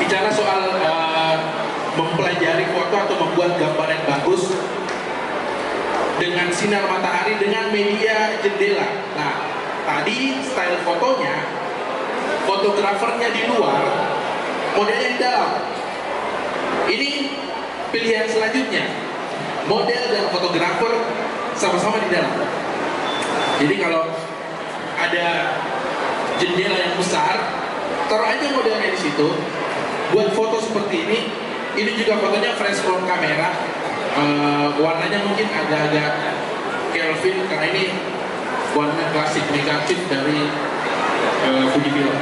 bicara soal mempelajari foto atau membuat gambar yang bagus dengan sinar matahari dengan media jendela. Nah, tadi style fotonya, fotografernya di luar, modelnya di dalam. Ini pilihan selanjutnya, model dan fotografer sama-sama di dalam. Jadi kalau ada jendela yang besar, taruh aja modelnya di situ. Buat foto seperti ini juga fotonya fresh from kamera. Warnanya mungkin agak-agak Kelvin karena ini warna klasik negatif dari Fujifilm.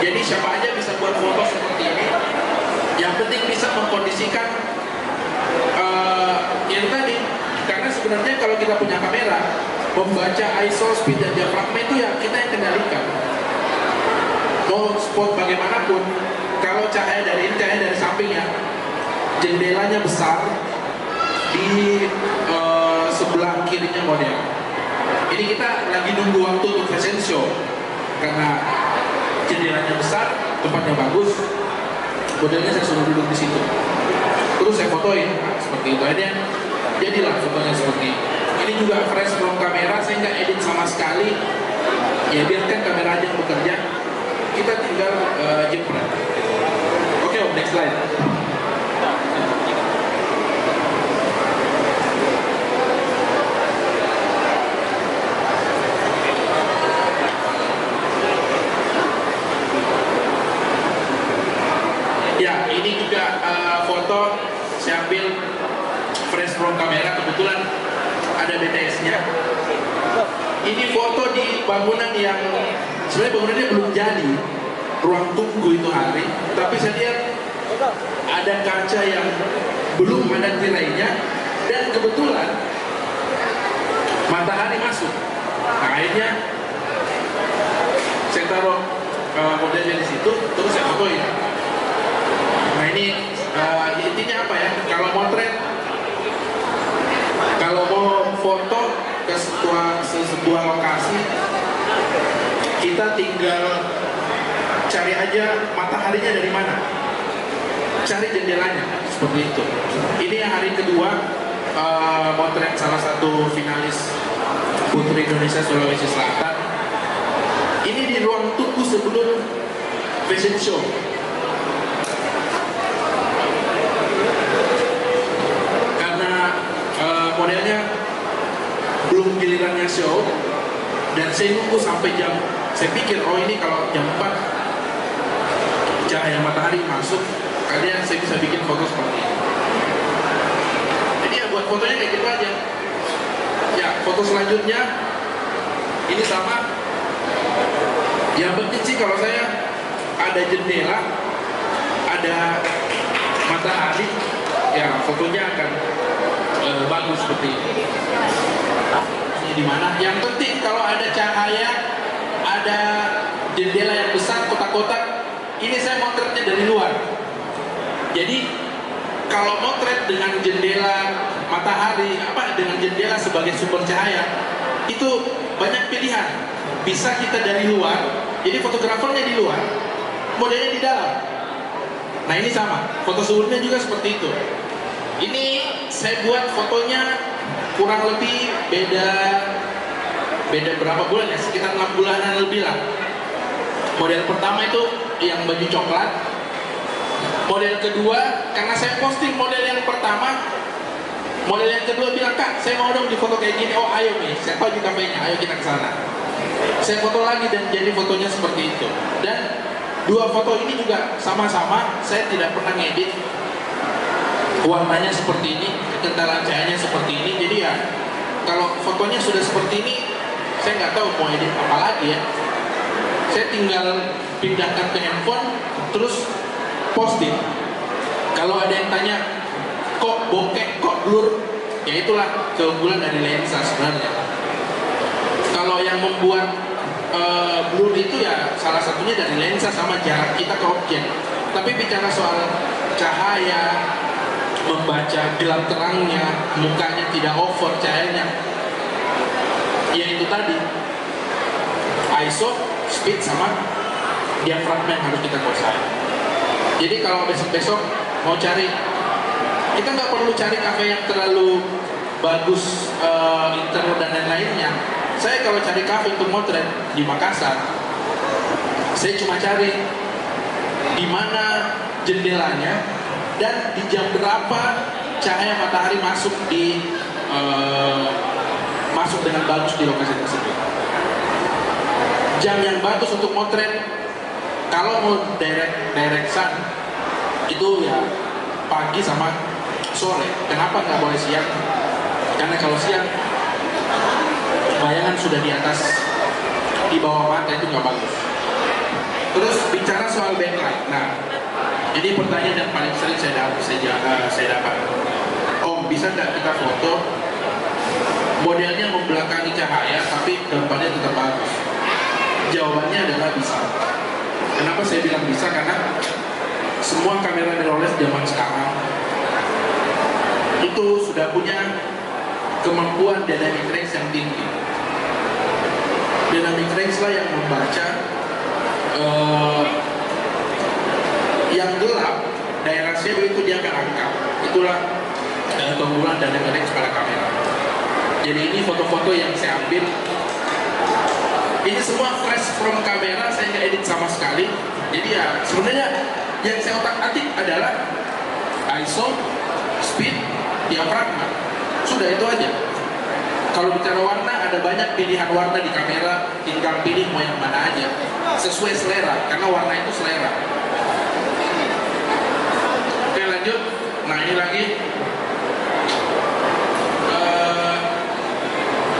Jadi siapa aja bisa buat foto seperti ini. Yang penting bisa mengkondisikan yang tadi. Karena sebenarnya kalau kita punya kamera, membaca ISO, speed, dan diafragma itu ya kita yang kendalikan. Mau spot bagaimanapun, kalau cahaya dari ini, cahaya dari sampingnya, jendelanya besar, di sebelah kirinya model. Ini kita lagi nunggu waktu untuk fashion show, karena jendelanya besar, tempatnya bagus, modelnya saya suruh duduk di situ. Terus saya fotoin, seperti itu aja. Jadilah fotonya seperti ini. Ini juga fresh from kamera, saya nggak edit sama sekali. Ya biarkan kamera aja yang bekerja. Kita tinggal jepret. Oke, next slide. Ya, ini juga foto saya ambil fresh from kamera, kebetulan ada BTS-nya. Ini foto di bangunan yang sebenarnya bangunannya belum jadi, ruang tunggu itu hari, tapi saya lihat ada kaca yang belum ada tirainya dan kebetulan matahari masuk. Nah, akhirnya saya taruh modelnya di situ, terus saya fotoin. Nah, ini intinya apa ya? Kalau mau foto ke sebuah lokasi, kita tinggal cari aja mataharinya dari mana, cari jendelanya, seperti itu. Ini yang hari kedua, motret salah satu finalis Putri Indonesia Sulawesi Selatan. Ini di ruang tunggu sebelum fashion show. Modelnya belum gilirannya show dan saya nunggu sampai jam, saya pikir oh ini kalau jam 4 cahaya matahari masuk kalian saya bisa bikin foto seperti ini. Jadi ya buat fotonya kayak gitu aja. Ya, foto selanjutnya ini sama. Yang penting sih kalau saya ada jendela, ada matahari, ya fotonya akan bagus seperti ini. Ini di mana? Yang penting kalau ada cahaya, ada jendela yang besar, kotak-kotak. Ini saya motretnya dari luar. Jadi kalau motret dengan jendela matahari, dengan jendela sebagai sumber cahaya, itu banyak pilihan. Bisa kita dari luar, jadi fotografernya di luar, modelnya di dalam. Nah ini sama, foto sebelumnya juga seperti itu. Ini saya buat fotonya kurang lebih beda berapa bulan ya, sekitar 6 bulanan lebih lah. Model pertama itu yang baju coklat. Model kedua, karena saya posting model yang pertama, model yang kedua bilang, "Kak, saya mau dong di foto kayak gini." Oh ayo nih, saya tahu di kafenya, ayo kita ke sana. Saya foto lagi dan jadi fotonya seperti itu. Dan dua foto ini juga sama-sama, saya tidak pernah ngedit. Warnanya seperti ini, kekentalan cahayanya seperti ini. Jadi ya, kalau fotonya sudah seperti ini, saya nggak tahu mau edit apa lagi ya. Saya tinggal pindahkan ke handphone, terus posting. Kalau ada yang tanya, kok bokeh, kok blur, ya itulah keunggulan dari lensa sebenarnya. Kalau yang membuat blur itu ya salah satunya dari lensa sama jarak kita ke objek. Tapi bicara soal cahaya, membaca gelap terangnya, mukanya tidak over cahayanya, Ya itu tadi, ISO, speed, sama diafragma yang harus kita kuasai. Jadi kalau besok-besok mau cari, kita nggak perlu cari kafe yang terlalu bagus, interior dan lain-lainnya. Saya kalau cari kafe untuk motret di Makassar, saya cuma cari di mana jendelanya dan di jam berapa cahaya matahari masuk dengan bagus di lokasi tersebut. Jam yang bagus untuk motret, kalau mau direct sun, itu ya pagi sama sore. Kenapa nggak boleh siang? Karena kalau siang bayangan sudah di bawah mata, itu nggak bagus. Terus bicara soal backlight. Nah, ini pertanyaan yang paling sering saya dapat. Om, bisa nggak kita foto modelnya membelakangi cahaya tapi gambarnya tetap bagus? Jawabannya adalah bisa. Kenapa saya bilang bisa? Karena semua kamera mirrorless zaman sekarang itu sudah punya kemampuan dynamic range yang tinggi. Dynamic range lah yang membaca yang gelap, daerah shadow itu dia akan angkat. Itulah keunggulan dynamic range pada kamera. Jadi ini foto-foto yang saya ambil, ini semua flash from kamera, saya nggak edit sama sekali. Jadi ya sebenarnya yang saya otak-atik adalah ISO, speed, diafragma. Sudah itu aja. Kalau bicara warna, ada banyak pilihan warna di kamera, tinggal pilih mau yang mana aja sesuai selera, karena warna itu selera. Oke, lanjut. Nah, ini lagi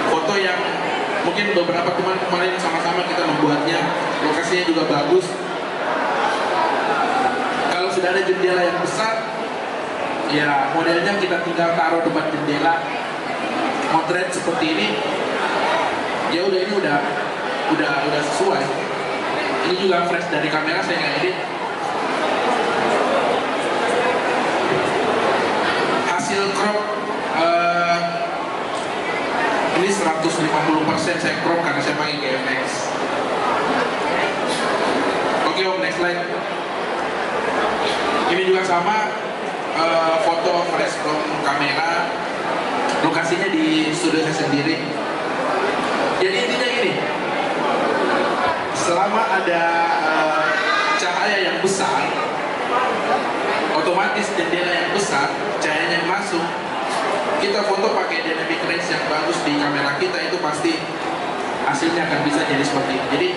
foto yang mungkin beberapa teman kemarin sama-sama kita membuatnya. Lokasinya juga bagus. Kalau sudah ada jendela yang besar, ya modelnya kita tinggal taruh depan jendela, motret seperti ini. Ya udah, ini udah sesuai. Ini juga fresh dari kamera, saya nggak edit. Hasil crop ini 150% saya crop karena saya pakai GFX. Oke Om, next slide. Ini juga sama, foto fresh from kamera, lokasinya di studio saya sendiri. Jadi intinya gini, selama ada cahaya yang besar, otomatis jendela yang besar, cahayanya yang masuk, kita foto pakai dynamic range yang bagus di kamera kita, itu pasti hasilnya akan bisa jadi seperti ini. Jadi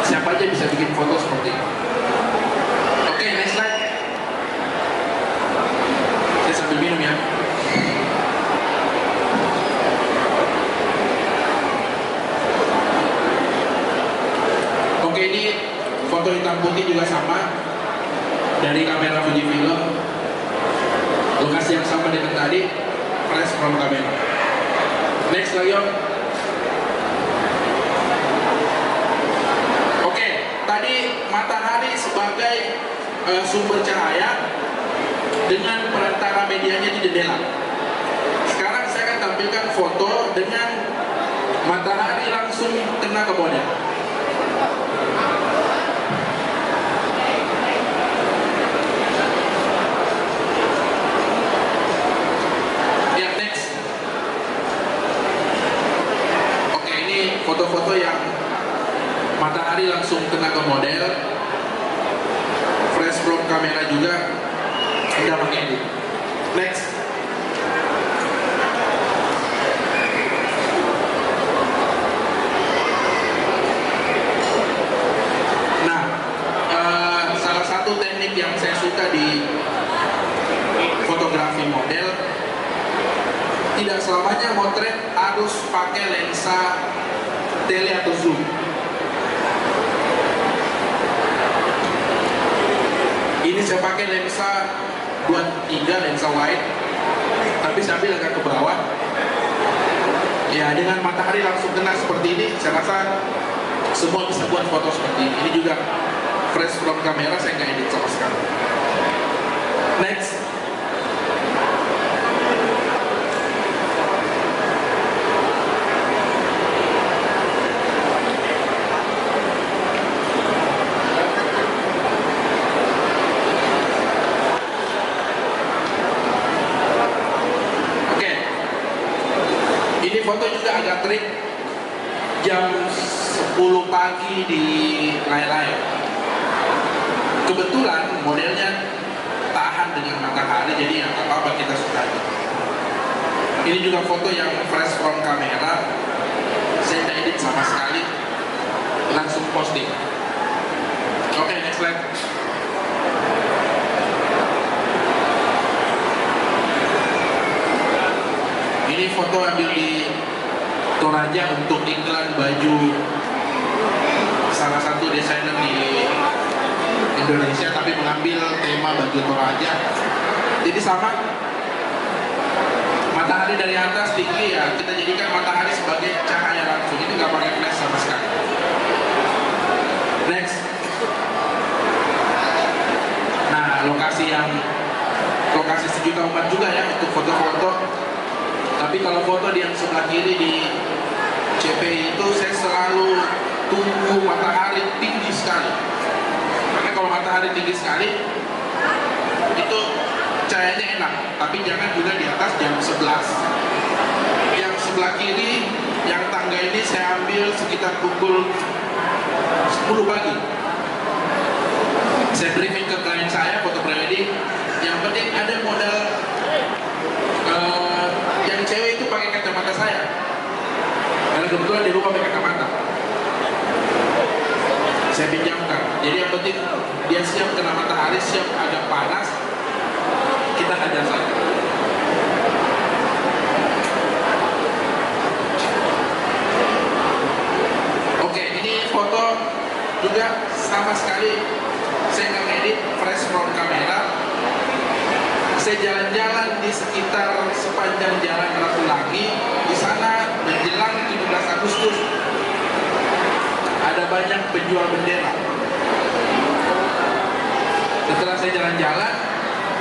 siapa aja bisa bikin foto seperti ini. Oke, next slide. Saya sambil minum ya. Oke, ini foto hitam putih juga sama dari kamera Fujifilm. Lokasi yang sama dengan tadi, fresh from kamera. Next lagi Om. Oke, tadi matahari sebagai sumber cahaya dengan perantara medianya di jendela. Sekarang saya akan tampilkan foto dengan matahari langsung kena ke model. Foto-foto yang matahari langsung kena ke model, fresh from kamera juga, tidak mengedit. Next. Nah, salah satu teknik yang saya suka di fotografi model, tidak selamanya motret harus pakai lensa tele atau zoom. Ini saya pakai lensa 23, lensa wide, tapi sambil agak ke bawah. Ya, dengan matahari langsung kena seperti ini, saya rasa semua bisa buat foto seperti ini. Ini juga fresh from kamera, saya nggak edit sama sekali. Next. Ini foto juga agak trik, jam 10 pagi di layar. Kebetulan modelnya tahan dengan matahari, jadi nggak apa-apa kita suka. Ini juga foto yang fresh from kamera, saya tidak edit sama sekali, langsung posting. Oke, next slide. Ini foto ambil di Toraja untuk iklan baju salah satu desainer di Indonesia, tapi mengambil tema baju Toraja. Jadi sama, matahari dari atas tinggi ya, kita jadikan matahari sebagai cahaya langsung. Ini nggak pakai flash sama sekali. Next. Nah, lokasi sejuta umat juga ya untuk foto-foto. Tapi kalau foto di yang sebelah kiri di CPI itu saya selalu tunggu matahari tinggi sekali. Karena kalau matahari tinggi sekali itu cahayanya enak, tapi jangan juga di atas jam 11. Yang sebelah kiri, yang tangga ini saya ambil sekitar pukul 10 pagi. Saya briefing ke klien saya, foto prewedding, yang penting ada modal yang cewek itu pakai kacamata saya. Karena kebetulan dia lupa pakai kacamata. Saya pinjamkan. Jadi yang penting dia siap kena matahari, siap agak panas, kita hajar saja. Oke, ini foto juga sama sekali saya nggak ngedit, fresh from kamera. Saya jalan-jalan di sekitar sepanjang Jalan Ratulangi. Di sana menjelang 17 Agustus ada banyak penjual bendera. Setelah saya jalan-jalan,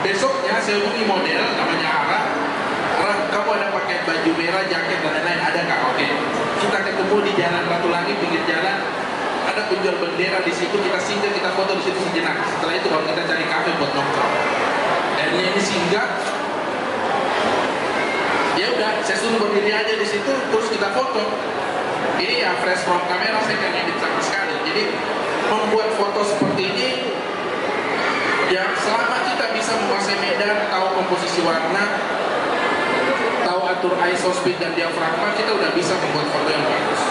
besoknya saya hubungi model namanya Ara, kamu ada pakai baju merah, jaket dan lain-lain, ada kak? Oke. Kita ketemu di Jalan Ratulangi, pinggir jalan, ada penjual bendera di situ, kita singgah, kita foto di situ sejenak. Setelah itu baru kita cari kafe buat nongkrong. Dan ini singgah, ya udah, saya suruh berdiri aja di situ, terus kita foto. Ini ya fresh from kamera, saya nggak edit sama sekali. Jadi membuat foto seperti ini, ya selama kita bisa menguasai medan, tahu komposisi warna, tahu atur ISO, speed dan diafragma, kita udah bisa membuat foto yang bagus.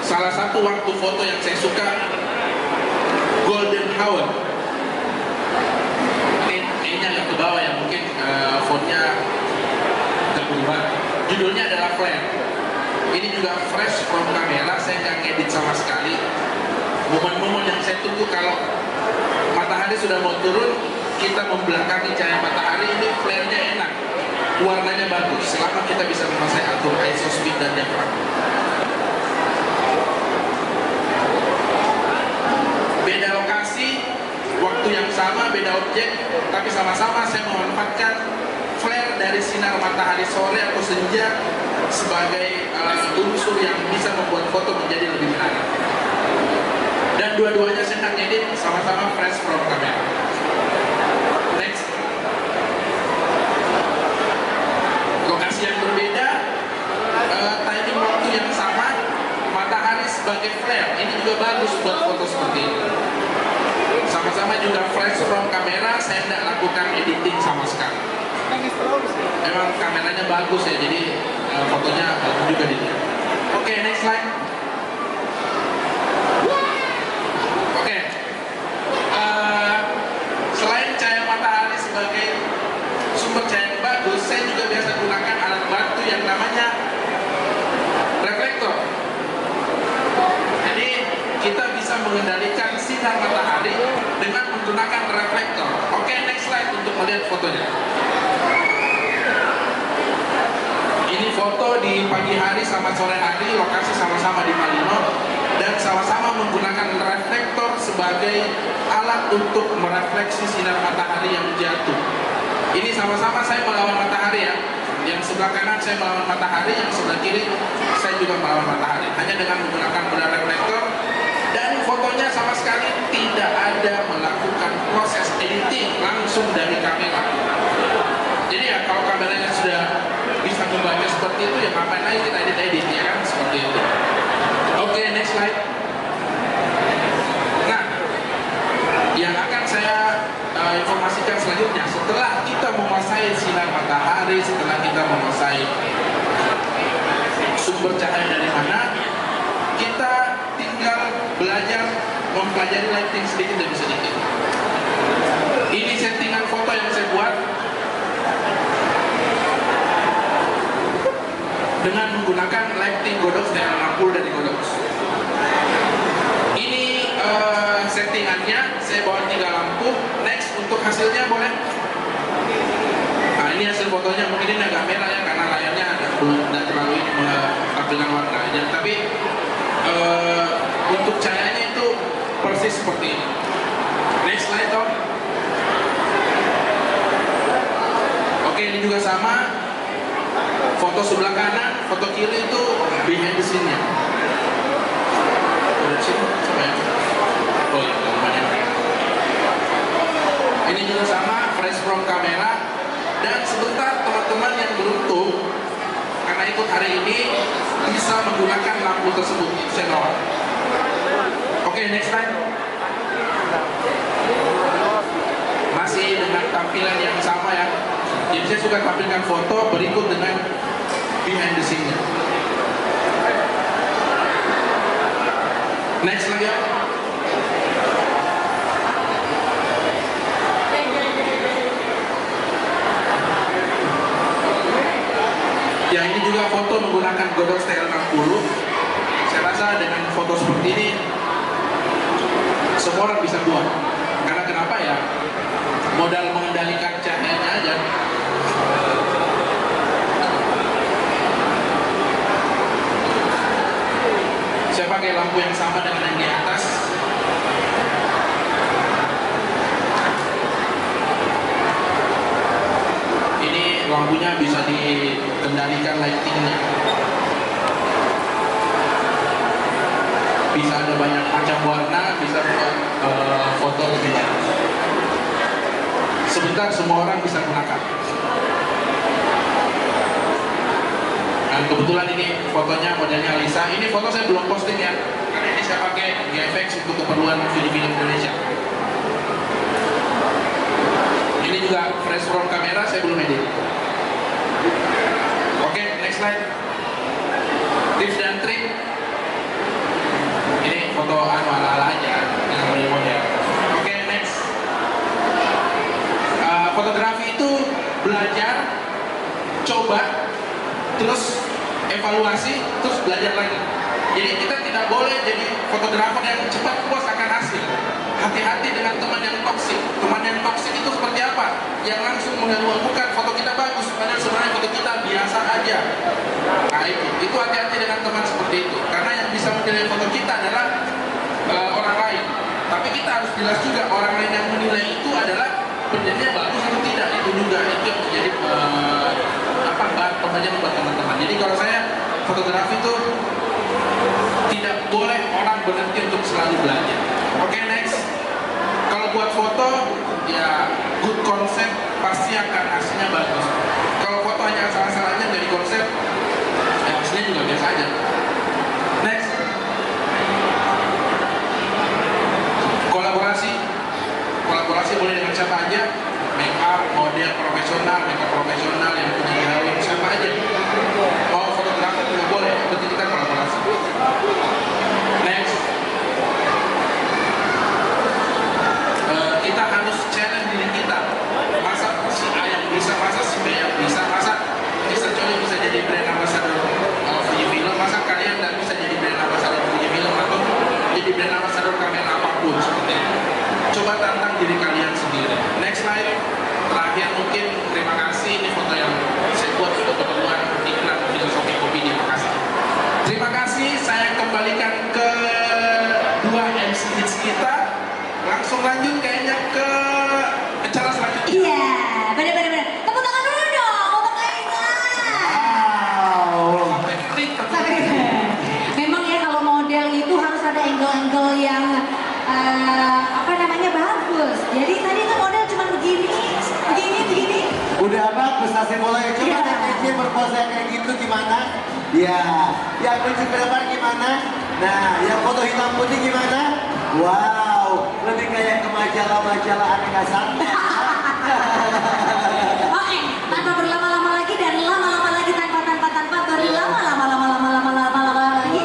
Salah satu waktu foto yang saya suka, Golden Hour. Ini kayaknya nggak ke bawah ya, mungkin fontnya nggak berubah. Judulnya adalah Flare. Ini juga fresh from kamera, saya nggak ngedit sama sekali. Momen-momen yang saya tunggu kalau matahari sudah mau turun, kita membelakangi cahaya matahari, ini flare-nya enak, warnanya bagus. Selama kita bisa menguasai atur ISO, speed dan diafragma. Beda lokasi, waktu yang sama, beda objek, tapi sama-sama saya memanfaatkan flare dari sinar matahari sore atau senja sebagai unsur yang bisa membuat foto menjadi lebih menarik. Dan dua-duanya saya akan edit sama-sama fresh from kamera. Next. Lokasi yang berbeda, timing waktu yang sama, matahari sebagai flare. Ini juga bagus buat foto seperti ini. Sama-sama juga fresh from kamera, saya tidak lakukan editing sama sekali. Memang kameranya bagus ya, jadi fotonya bagus juga dilihat. Oke, next slide. Oke, selain cahaya matahari sebagai sumber cahaya yang bagus, saya juga biasa gunakan alat bantu yang namanya reflektor. Jadi kita bisa mengendalikan sinar matahari dengan menggunakan reflektor. Oke, next slide untuk melihat fotonya. Ini foto di pagi hari sama sore hari, lokasi sama-sama di Malino, dan sama-sama menggunakan reflektor sebagai alat untuk merefleksi sinar matahari yang jatuh. Ini sama-sama saya melawan matahari ya. Yang sebelah kanan saya melawan matahari, yang sebelah kiri saya juga melawan matahari. sederhana. Kita tinggal belajar mempelajari lighting sedikit demi sedikit. Ini settingan foto yang saya buat dengan menggunakan lighting Godox DL60 dari Godox. Ini settingannya, saya bawa 3 lampu. Next, untuk hasilnya boleh. Nah, ini hasil fotonya, mungkin ini agak merah ya karena layarnya belum terlalu ini menampilkan warnanya. Tapi untuk cahayanya itu persis seperti ini. Next slide Tom. Oke, ini juga sama. Foto sebelah kanan, foto kiri itu behind the scene-nya. Oh ya, ini juga sama, fresh from kamera. Dan sebentar teman-teman yang beruntung karena ikut hari ini bisa menggunakan lampu tersebut. Saya bawa. Oke, next slide. Masih dengan tampilan yang sama ya. Jadi saya suka tampilkan foto berikut dengan behind the scene-nya. Next lagi ya. Ya, ini juga foto menggunakan Godox TL60. Saya rasa dengan foto seperti ini semua orang bisa buat. Karena kenapa ya? Modal mengendalikan cahayanya aja. Saya pakai lampu yang sama dengan yang di atas. Ini lampunya bisa dikendalikan lightingnya. Bisa ada banyak macam warna, bisa buat foto lebih enak. Sebentar semua orang bisa gunakan. Dan kebetulan ini fotonya modelnya Lisa. Ini foto saya belum posting ya, karena ini saya pakai VFX untuk keperluan film Indonesia. Ini juga fresh from kamera, saya belum edit. Oke, next slide. Tips dan trik. Ini foto ala-ala aja dengan model. Oke, next. Fotografi itu belajar, coba, terus evaluasi, terus belajar lagi. Jadi kita tidak boleh jadi fotografer yang cepat puas akan hasil. Hati-hati dengan teman yang toksik. Teman yang toksik itu seperti apa? Yang langsung mengeluarkan foto kita bagus, padahal sebenarnya foto kita biasa aja. Nah itu hati-hati dengan teman seperti itu. Karena yang bisa menilai foto kita adalah orang lain. Tapi kita harus jelas juga orang lain yang menilai itu adalah penjadinya bagus atau tidak. Itu juga itu yang menjadi bahan pembelajaran buat teman-teman. Jadi kalau saya fotografi itu tidak boleh orang berhenti untuk selalu belajar. Oke, next. Kalau buat foto ya good konsep pasti akan hasilnya bagus. Kalau foto hanya asal-asalannya dari konsep ya hasilnya juga biasa aja. Next. Kolaborasi boleh dengan siapa aja. Make up, model profesional, makeup profesional yang punya gallery, siapa aja. Mau fotografer juga boleh, berarti kita kolaborasi. Next. Kita harus challenge diri kita. Masa si A yang bisa, masa si B yang bisa, masa Mr. Choli bisa jadi brand ambassador Fuji Film, masa kalian tidak bisa jadi brand ambassador Fuji Film atau jadi brand ambassador kamera apapun seperti itu. Coba tantang diri kalian sendiri. Next slide. Terakhir mungkin terima kasih, ini foto yang saya buat untuk keperluan iklan Filosofi Kopi. Terima kasih. Terima kasih, saya kembalikan ke dua MC hits kita. Langsung lanjut kayaknya ke acara selanjutnya. Iya, benar-benar. Tepuk tangan dulu dong untuk Aina. Wow. Sampai kering. Memang ya kalau model itu harus ada angle-angle yang bagus. Jadi tadi itu model cuma begini. Udah bagus, hasil mulai. Coba DJ berpose kayak gitu gimana? Ya, yang prinsip ke depan gimana? Nah, yang foto hitam putih gimana? Wow, lebih kayak ke majalah-majalah aneka santa. Oke, tanpa berlama-lama lagi dan lama-lama lagi tanpa berlama-lama lagi.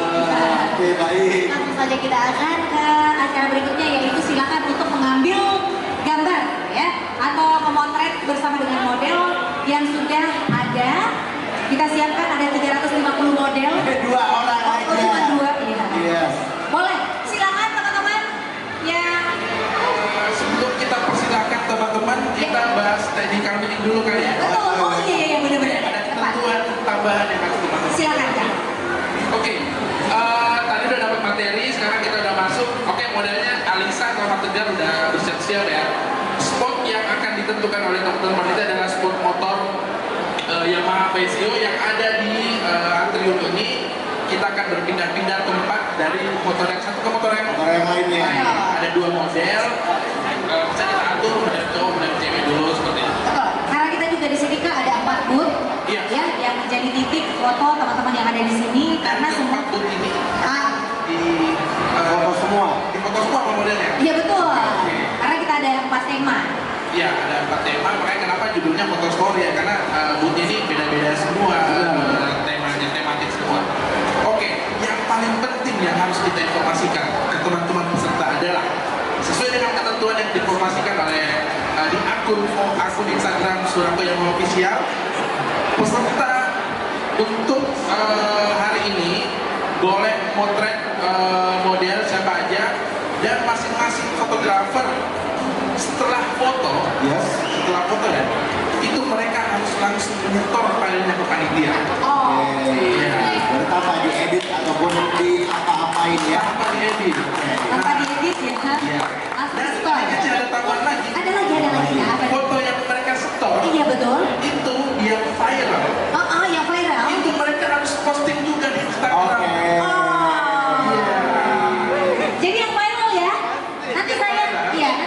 Baik. Langsung saja kita akan ke acara berikutnya, yaitu silakan untuk mengambil gambar ya atau memotret bersama dengan model yang sudah ada. Kita siapkan ada 350 model. Dua orang Oh, aja. cuma dua, iya. Yes. Boleh, silakan teman-teman yang Sebelum kita persilakan teman-teman, kita bahas technical meeting dulu kali ya. betul. Oh iya benar-benar. Ada Tepat. ketentuan tambahan yang harus teman-teman. Silakan Kak. Oke, tadi udah dapat materi, sekarang kita udah masuk. Oke, modelnya Alisa sama Tegar udah bersiap-siap ya. Spot yang akan ditentukan oleh teman-teman kita adalah spot motor Yamaha Pezzio yang ada di atrium ini. Kita akan berpindah-pindah tempat dari motor yang satu ke motor yang Motor yang lainnya. lain. Ada dua model, bisa kita atur model cowok, model cewek dulu seperti itu. Betul. Karena kita juga di sini Kak ada 4 booth Iya. ya yang menjadi titik foto teman-teman yang ada di sini karena semua Keempat booth ini ah, Foto semua. di foto semua apa modelnya? iya betul. Oke. Karena kita ada 4 tema. Iya, ada 4 tema, makanya kenapa judulnya Motor Story ya, karena booth ini beda-beda semua, temanya tematik semua. Oke, yang paling penting yang harus kita informasikan ke teman-teman peserta adalah sesuai dengan ketentuan yang diinformasikan oleh di akun Instagram Surabaya Official, peserta untuk hari ini boleh motret model siapa aja, dan masing-masing fotografer setelah foto Yes. ya, itu mereka harus langsung menyetor filenya ke panitia. Oh. Oke. Pertama diedit ataupun di apa-apain ya. Tanpa diedit. Tanpa diedit ya. Iya. Langsung Dan store. kayaknya ada tambahan lagi. Ada lagi ya. Apa? Foto yang mereka setor Iya betul. itu yang viral. Oh, yang viral. Itu mereka harus posting juga di Instagram. Oke. Oh. Iya. Jadi yang viral ya. Nanti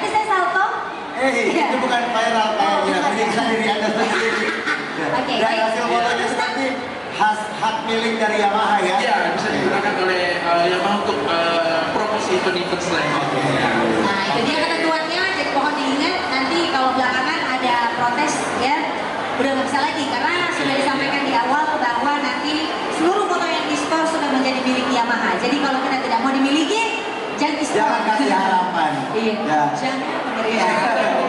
saya salto. Itu bukan viral kayaknya, menyiksa diri Anda sendiri. Oke, Dan baik. hasil fotonya seperti hak milik dari Yamaha ya. Iya, bisa digunakan oleh Yamaha untuk promosi event-event selanjutnya. Nah, itu dia ketentuannya, jadi mohon diingat nanti kalau belakangan ada protes ya, udah nggak bisa lagi karena sudah disampaikan di awal bahwa nanti seluruh foto yang di store sudah menjadi milik Yamaha. Jadi kalau kita tidak mau dimiliki, jangan di store. Jangan kasih harapan. Iya. Ya. Jangan. Iya.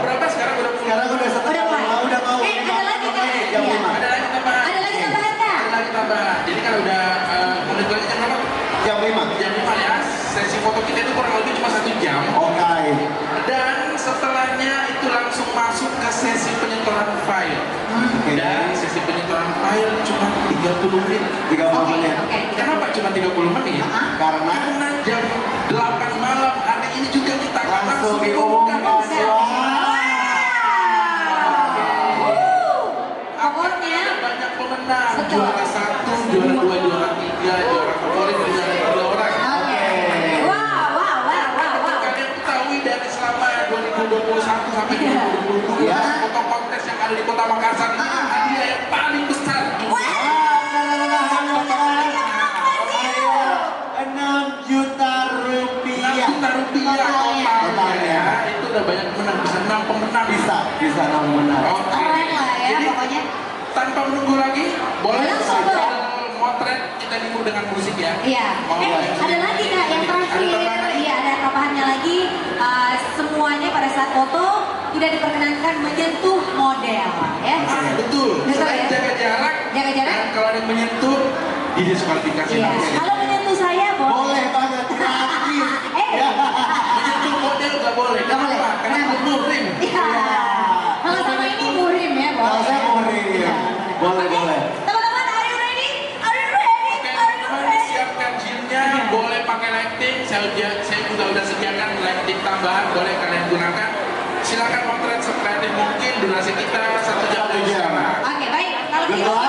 Berapa sekarang udah Sekarang udah setengah, udah mau. Ada lagi Kak? Jam Iya. 5. ada lagi tambahan. Ada lagi tambahan Kak? Ada lagi tambahan. Jadi kalau udah menit lagi jam berapa? Jam 5. Jam 5 ya. Sesi foto kita itu kurang lebih cuma 1 jam. Oke. Dan setelahnya itu langsung masuk ke sesi penyetoran file. Dan sesi penyetoran file cuma 30 menit. 30 menit. Oke. Kenapa cuma 30 menit? Karena Karena jam 8 malam hari ini juga kita akan langsung diumumkan. diumumkan. Pokoknya Banyak pemenang. Betul. Juara 1, juara 2, juara 3, juara favorit, dan juara 3 orang. oke. Wow. Kalian ketahui dari selama 2021 sampai 2022 Ya. foto kontes yang ada di Kota Makassar ini hadiah yang paling besar. 6 juta rupiah. 6 juta rupiah totalnya. Totalnya. Itu udah banyak menang, bisa 6 pemenang. Bisa benar. Oke. Keren lah ya Jadi pokoknya. tanpa menunggu lagi, boleh Langsung, saja Bang. motret kita nimbu dengan musik ya. Iya. Ada lagi Kak yang terakhir. Ada tambahan lagi? Iya, ada tambahannya lagi. Semuanya pada saat foto tidak diperkenankan menyentuh model, ya. Betul. Betul, Selain ya? jaga jarak, Jaga jarak. dan kalau ada yang menyentuh, didiskualifikasi. Iya. namanya. Kalau menyentuh saya boleh. Boleh banget gratis. Eh, Menyentuh model nggak boleh. Nggak boleh. Kenapa? Karena Kenapa? murim. Iya. Kalau sama ini murim ya, boleh. Kalau saya murim, ya. Iya. Boleh, Oke, boleh. Teman-teman, are you ready? Are you ready? Oke, Are you teman-teman, ready? siapkan jinnya, boleh pakai lighting. Saya juga udah sediakan lighting tambahan, boleh kalian gunakan. Silakan motret sekreatif mungkin, durasi kita 1 jam dari sekarang. Oke, baik. Kalau Good gitu luck.